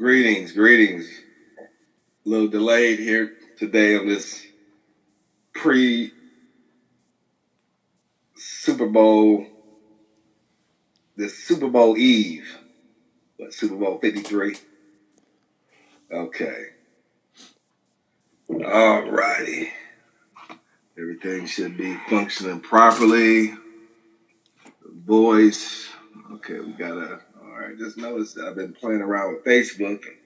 Greetings. A little delayed here today on this pre Super Bowl, this Super Bowl Eve. What, Super Bowl 53? Okay. All righty. Everything should be functioning properly. Voice. Okay, all right, just noticed that I've been playing around with Facebook and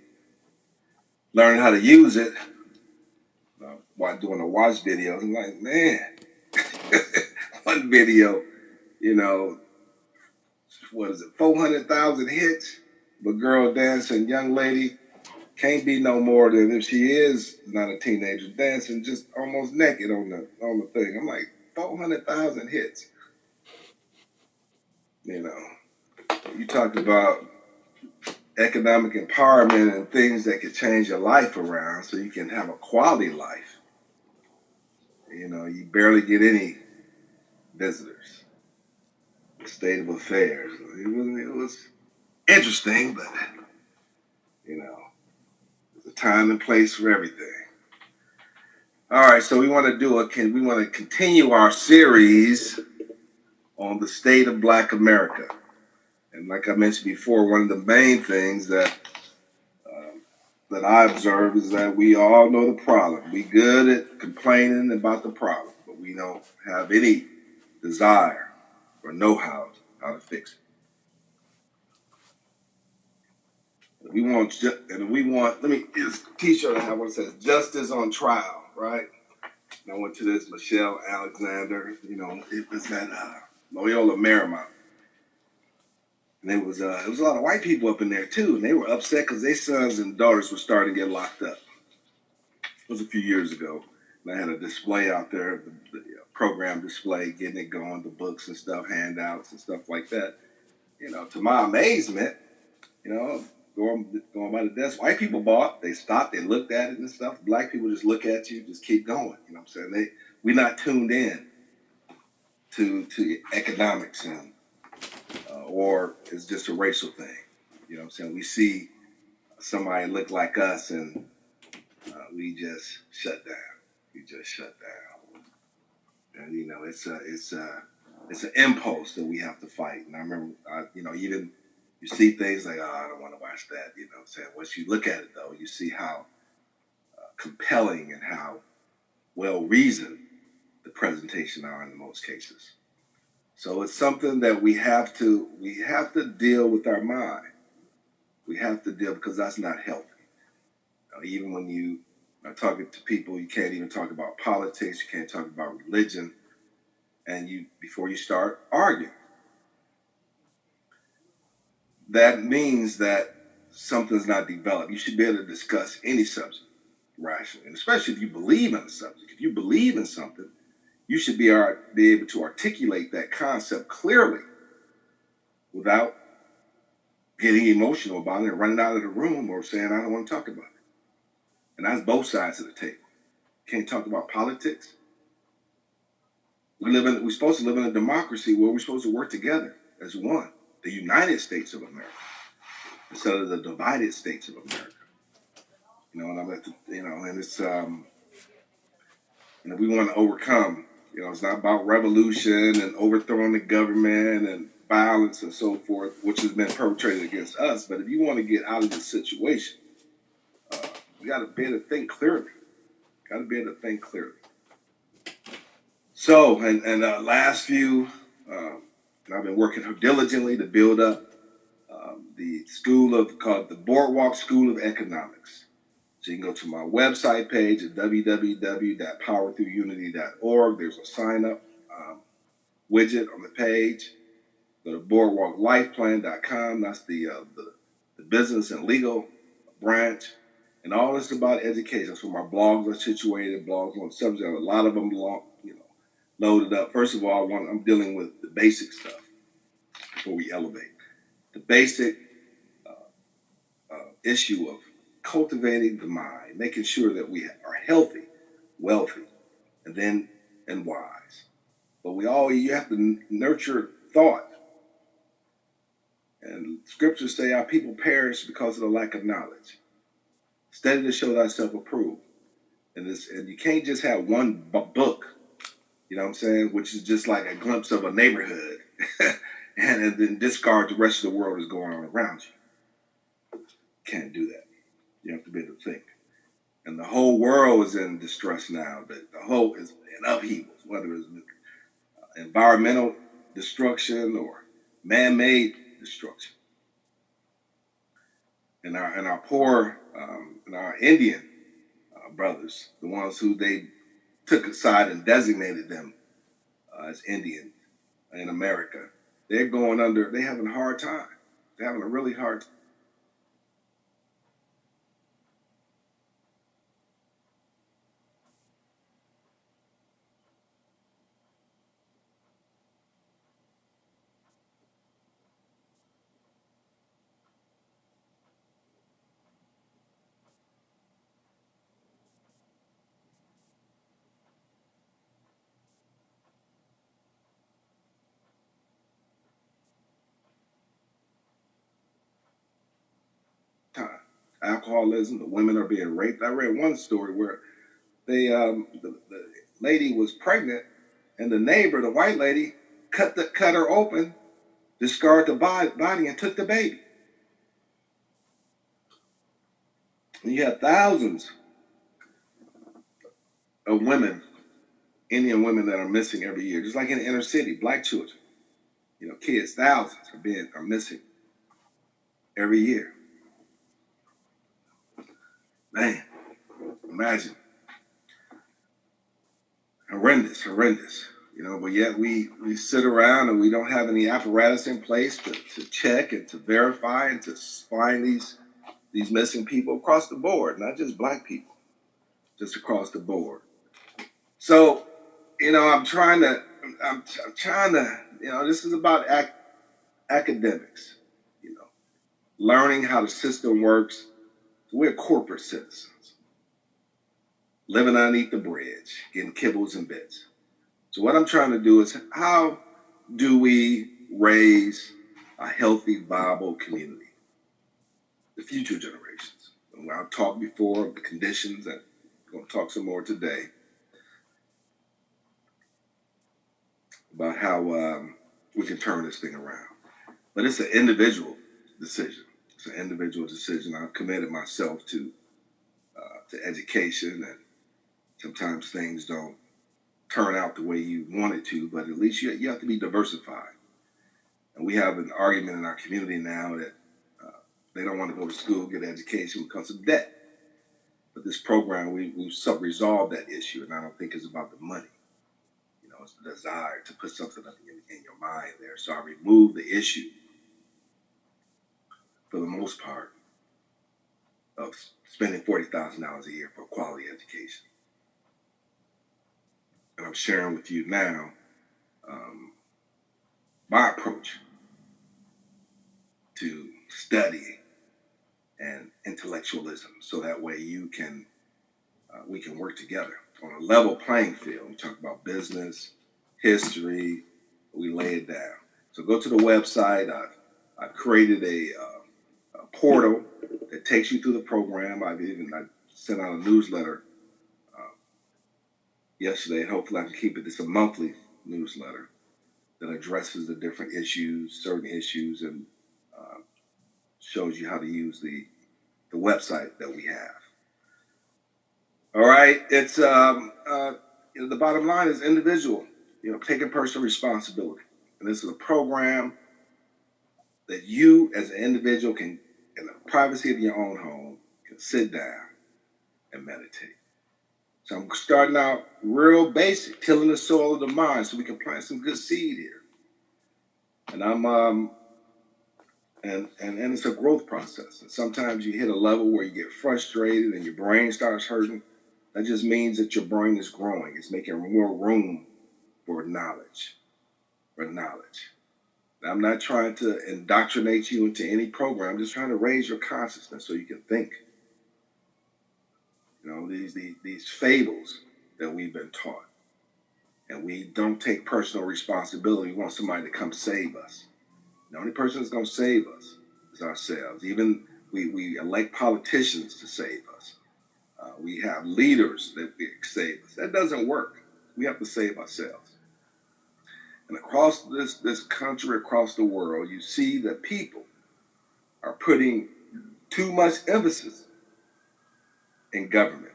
learning how to use it while doing a watch videos. I'm like, man, one video, you know, what is it, 400,000 hits? But girl dancing, young lady, can't be no more than if she is not a teenager dancing just almost naked on the thing. I'm like, 400,000 hits. You know, you talk about economic empowerment and things that could change your life around so you can have a quality life. You know, you barely get any visitors. The state of affairs. It was interesting, but you know, there's a time and place for everything. All right, so we want to continue our series on the state of Black America, and like I mentioned before, one of the main things that I observe is that we all know the problem. We good at complaining about the problem, but we don't have any desire or know-how to fix it. Let me, this t-shirt I have one that says justice on trial, right? And I went to this Michelle Alexander, you know, it was at Loyola Marymount. And there was a lot of white people up in there too, and they were upset because their sons and daughters were starting to get locked up. It was a few years ago. And I had a display out there, the program display, getting it going, the books and stuff, handouts and stuff like that. You know, to my amazement, you know, going by the desk, white people bought, they stopped, they looked at it and stuff. Black people just look at you, just keep going. You know what I'm saying? We're not tuned in to economics and or it's just a racial thing. You know what I'm saying? We see somebody look like us and we just shut down. And you know, it's an impulse that we have to fight. And I remember, you know, even you see things like, oh, I don't want to watch that. You know what I'm saying? Once you look at it, though, you see how compelling and how well reasoned the presentation are in most cases. So it's something that we have to deal with our mind. We have to deal because that's not healthy. Even when you are talking to people, you can't even talk about politics. You can't talk about religion, and before you start arguing. That means that something's not developed. You should be able to discuss any subject rationally, and especially if you believe in a subject. If you believe in something, you should be able to articulate that concept clearly without getting emotional about it and running out of the room or saying, I don't want to talk about it. And that's both sides of the table. Can't talk about politics. We're supposed to live in a democracy where we're supposed to work together as one, the United States of America, instead of the divided states of America. You know, and it's we want to overcome. You know, it's not about revolution and overthrowing the government and violence and so forth, which has been perpetrated against us. But if you want to get out of this situation, you got to be able to think clearly. So, and last few, I've been working diligently to build up the called the Boardwalk School of Economics. So you can go to my website page at www.powerthroughunity.org. There's a sign up widget on the page. Go to boardwalklifeplan.com. That's the business and legal branch. And all this about education. That's where my blogs are situated, blogs on the subject. A lot of them loaded up. First of all, I'm dealing with the basic stuff before we elevate. The basic issue of cultivating the mind, making sure that we are healthy, wealthy, and wise. But you have to nurture thought. And Scriptures say our people perish because of the lack of knowledge. Study to show thyself approved. And you can't just have one book, you know what I'm saying, which is just like a glimpse of a neighborhood, and then discard the rest of the world that's going on around you. Can't do that. You have to be able to think. And the whole world is in distress now. The whole is in upheavals, whether it's environmental destruction or man-made destruction. And our poor and our Indian brothers, the ones who they took aside and designated them as Indian in America, they're going under. They're having a hard time. They're having a really hard time. Alcoholism, the women are being raped. I read one story where the lady was pregnant, and the neighbor, the white lady, cut her open, discarded the body, and took the baby. And you have thousands of women, Indian women, that are missing every year, just like in the inner city. Black children, kids, thousands are missing every year. Man, imagine. Horrendous. But yet we sit around and we don't have any apparatus in place to check and to verify and to find these missing people across the board, not just black people, just across the board. So, I'm trying to, this is about academics, learning how the system works. We're corporate citizens, living underneath the bridge, getting kibbles and bits. So what I'm trying to do is, how do we raise a healthy, viable community? The future generations. And I've talked before of the conditions, and I'm going to talk some more today about how we can turn this thing around. But it's an individual decision. It's an individual decision. I've committed myself to education, and sometimes things don't turn out the way you want it to, but at least you have to be diversified. And we have an argument in our community now that they don't want to go to school, get an education because of debt. But this program, we've resolved that issue, and I don't think it's about the money. It's the desire to put something in your mind there. So I removed the issue, for the most part, of spending $40,000 a year for a quality education. And I'm sharing with you now my approach to study and intellectualism, so that way we can work together on a level playing field. We talk about business, history, we lay it down. So go to the website. I've created a portal that takes you through the program. I sent out a newsletter yesterday, and hopefully I can keep it. It's a monthly newsletter that addresses the different issues, certain issues, and shows you how to use the website that we have. All right, it's the bottom line is individual, taking personal responsibility, and this is a program that you as an individual can, in the privacy of your own home, can sit down and meditate. So I'm starting out real basic, tilling the soil of the mind, so we can plant some good seed here. And I'm and it's a growth process. And sometimes you hit a level where you get frustrated and your brain starts hurting. That just means that your brain is growing. It's making more room for knowledge. Now, I'm not trying to indoctrinate you into any program. I'm just trying to raise your consciousness so you can think. These fables that we've been taught, and we don't take personal responsibility. We want somebody to come save us. The only person that's going to save us is ourselves. Even we elect politicians to save us. We have leaders that save us. That doesn't work. We have to save ourselves. And across this country, across the world, you see that people are putting too much emphasis in government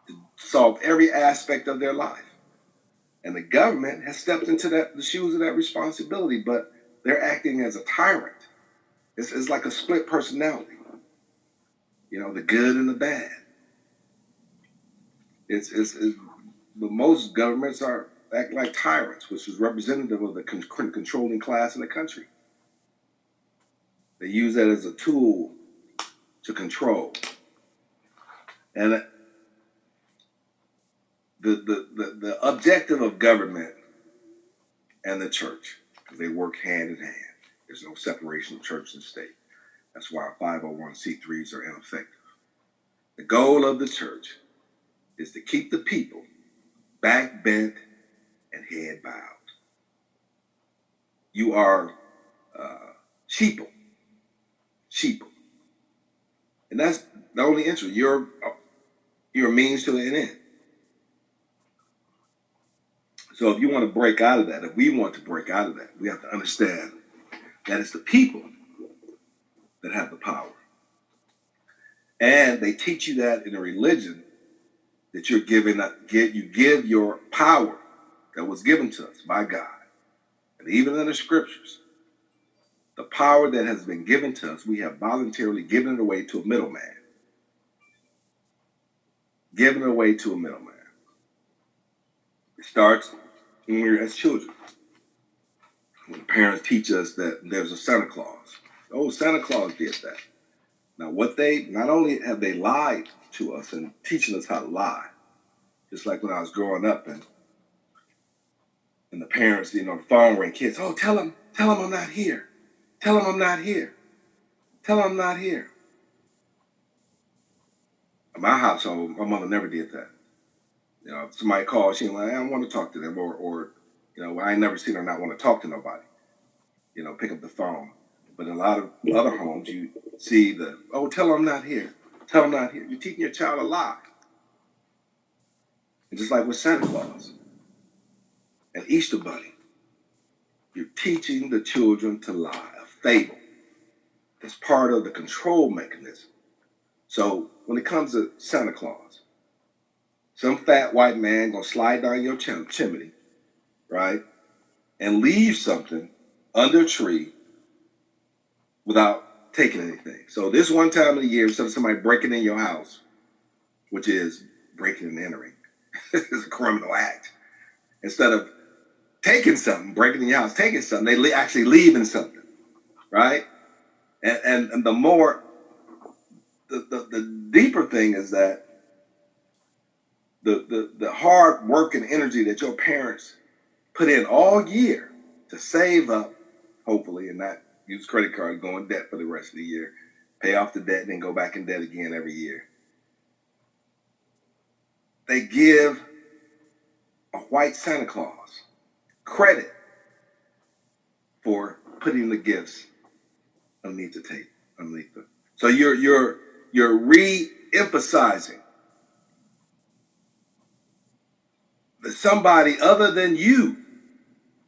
to solve every aspect of their life. And the government has stepped into the shoes of that responsibility, but they're acting as a tyrant. It's like a split personality, the good and the bad. But most governments act like tyrants, which is representative of the controlling class in the country. They use that as a tool to control. And the objective of government and the church, because they work hand in hand. There's no separation of church and state. That's why 501c3s are ineffective. The goal of the church is to keep the people back bent and head bowed. You are sheeple. And that's the only interest. You're a means to an end. So if you want to break out of that, if we want to break out of that, we have to understand that it's the people that have the power. And they teach you that in a religion that you give your power that was given to us by God. And even in the scriptures, the power that has been given to us, we have voluntarily given it away to a middleman. Given it away to a middleman. It starts when we're as children. When the parents teach us that there's a Santa Claus. Oh, Santa Claus did that. Now, not only have they lied to us and teaching us how to lie, just like when I was growing up and the parents, the phone rang, kids, oh, tell them I'm not here. Tell them I'm not here. Tell them I'm not here. In my household, my mother never did that. If somebody calls, she like, I don't want to talk to them, or I ain't never seen her not want to talk to nobody. Pick up the phone. But in a lot of other homes, you see tell them I'm not here. Tell them I'm not here. You're teaching your child a lie. And just like with Santa Claus and Easter Bunny, you're teaching the children to lie, a fable. That's part of the control mechanism. So when it comes to Santa Claus, some fat white man gonna slide down your chimney, right, and leave something under a tree without taking anything. So this one time of the year, instead of somebody breaking in your house, which is breaking and entering, it's a criminal act. Instead of taking something, breaking in your house, taking something, they actually leaving something, right? And the more, the deeper thing is that the hard work and energy that your parents put in all year to save up, hopefully, and not use credit card, go in debt for the rest of the year, pay off the debt, and then go back in debt again every year. They give a white Santa Claus credit for putting the gifts underneath the tape, underneath them. So you're re-emphasizing that somebody other than you,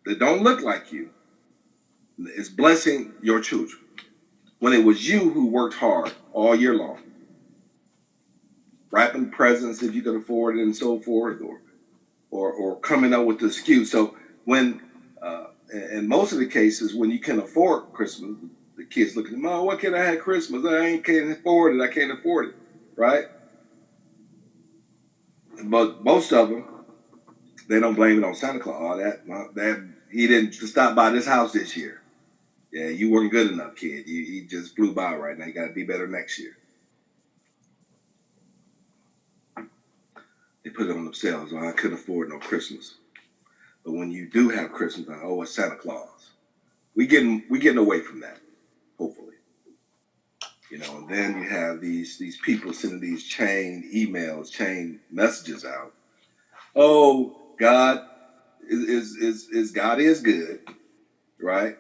that don't look like you, is blessing your children when it was you who worked hard all year long, wrapping presents if you could afford it and so forth, or coming up with the excuse. So when, in most of the cases, when you can afford Christmas, the kids look at them, oh, what can I have Christmas? Can't afford it, right? But most of them, they don't blame it on Santa Claus. That he didn't stop by this house this year. Yeah, you weren't good enough, kid. He just flew by right now. You got to be better next year. They put it on themselves. I couldn't afford no Christmas. But when you do have Christmas, it's Santa Claus. We getting away from that, hopefully. And then you have these people sending these chain emails, chain messages out. Oh, God is God is good, right?